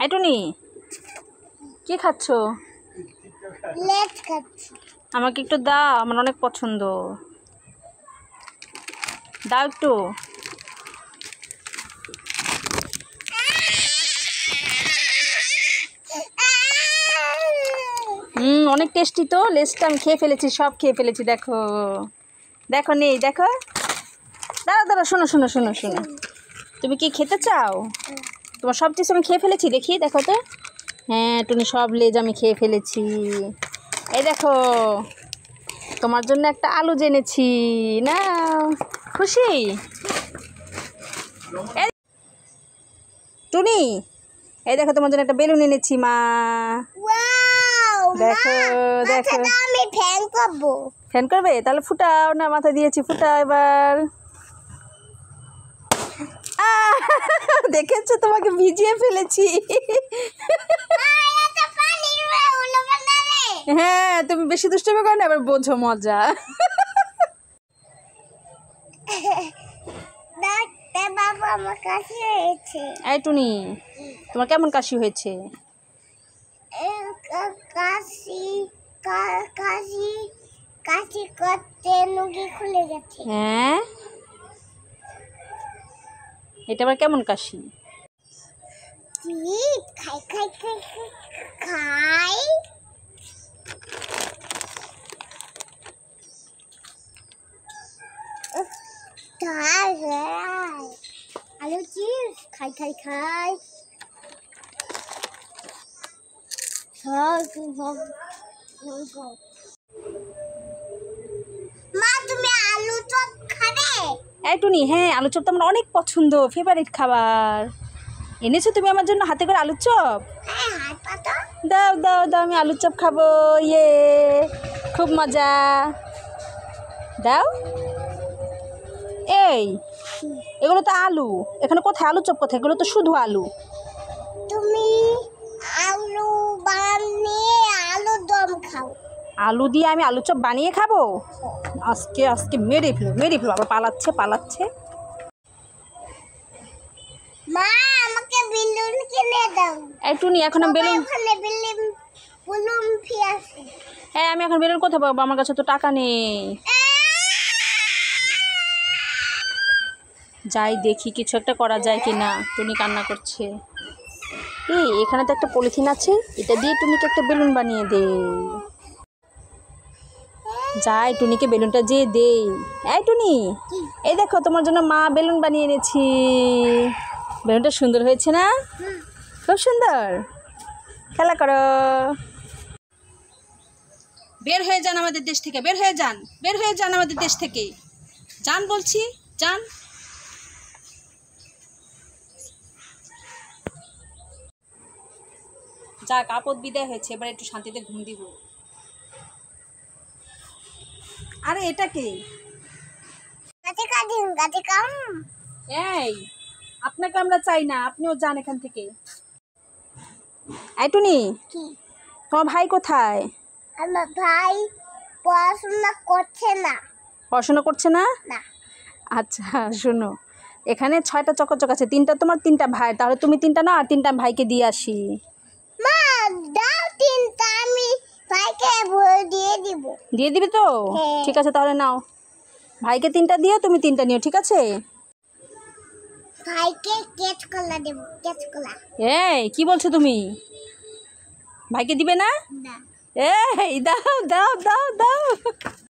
এই টুনি কি খাচ্ছ? লেট খাচ্ছি। আমাকে একটু দাও, আমার অনেক পছন্দ। দাও একটু। অনেক টেস্টি তো। লেসটা আমি খেয়ে ফেলেছি, সব খেয়ে ফেলেছি। দেখো দেখো, নেই দেখো। দাঁড়া দাঁড়া, শোনো শোনো শোনো শোনো, তুমি কি খেতে চাও? তোমার সব কিছু আমি খেয়ে ফেলেছি, দেখি দেখো তো। হ্যাঁ টুনি, সব লেজ আমি খেয়ে ফেলেছি। এই দেখো, তোমার জন্য একটা আলু জেনেছি না। খুশি? টুনি এই দেখো, তোমার জন্য একটা বেলুন এনেছি মা। দেখো দেখো, আমি ফ্যান করব। ফ্যান করবে? তাহলে ফুটাও না, মাথা দিয়েছি, ফুটাও এবার। দেখেছো, তোমাকে ভিজিয়ে ফেলেছি। হ্যাঁ, তুমি বেশি দুষ্টুমি করো না, এবার বোঝো মজা। বাবা, আমার কাশি হয়েছে। এই টুনি, তোমার কেমন কাশি হয়েছে? কাশি কাশি কাশি করতে নুকি খুলে গেছে। হ্যাঁ, এটা আবার কেমন কাশি? খাই খাই খাই খাই। আলু চিপস খাই খাই খাই। মা, তুমি আলু চপ খাবে? এই টুনি, হ্যাঁ আলু চপ তো আমার অনেক পছন্দ, ফেভারিট খাবার। এনেছো তুমি আমার জন্য হাতে করে আলু চপ? হ্যাঁ, হাত পাতো। দাও দাও দাও, আমি আলু চপ খাবো। ইয়ে, খুব মজা। দাও। এই, এগুলো তো আলু, এখানে কোথায় আলু চপ কোথায়? এগুলো তো শুধু আলু। তুমি আলু বানিয়ে আলু দম খাও। আলু দিয়ে আমি আলু চপ বানিয়ে খাবো? আজকে আজকে মেরে ফেলো, মেরে ফেলো। আবার পালাচ্ছে পালাচ্ছে। মা, আমাকে বেলুন কিনে দাও। এই টুনি, এখন আমি বেলুন, ওখানে বেলুন আছে। হ্যাঁ আমি এখন বেলুন কোথায় পাবো? আমার কাছে তো টাকা নেই। যাই দেখি কিছু একটা করা যায় কিনা। টুনি কান্না করছে। এই, এখানে তো একটা পলিথিন আছে, এটা দিয়ে টুনিকে একটা বেলুন বানিয়ে দে। যাই টুনিকে বেলুনটা যেয়ে দেই। এই টুনি, এই দেখো, তোমার জন্য মা বেলুন বানিয়ে এনেছি। বেলুনটা সুন্দর হয়েছে না? খুব সুন্দর। খেলা করো। বের হয়ে যান আমাদের দেশ থেকে, বের হয়ে যান, বের হয়ে যান আমাদের দেশ থেকে। যান বলছি, যান। যাক, আপদ বিদায় হয়েছে, এবার একটু শান্তিতে ঘুম দিব। আরে এটা কে? এই, আপনাকে আমরা চাই না, আপনিও যান এখান থেকে। এই টুনি, তোমার ভাই কোথায়? আমার ভাই পড়াশোনা করছে না। পড়াশোনা করছে না? না। আচ্ছা শোনো, এখানে 6টা চকচক আছে, 3টা তোমার 3টা ভাই, তাহলে তুমি 3টা নাও, আর 3টা ভাইকে দিয়ে আসি। মা, দাও 3টা, আমি ভাইকে ভরে দিয়ে দিব। দিয়ে দিবি তো? হ্যাঁ। ঠিক আছে, তাহলে নাও, ভাইকে 3টা দিও, তুমি 3টা নিও, ঠিক আছে? ভাইকে কেচ কলা দেব, কেচ কলা। এই কি বলছো তুমি? ভাইকে দিবে না? না। এই দাও দাও দাও দাও।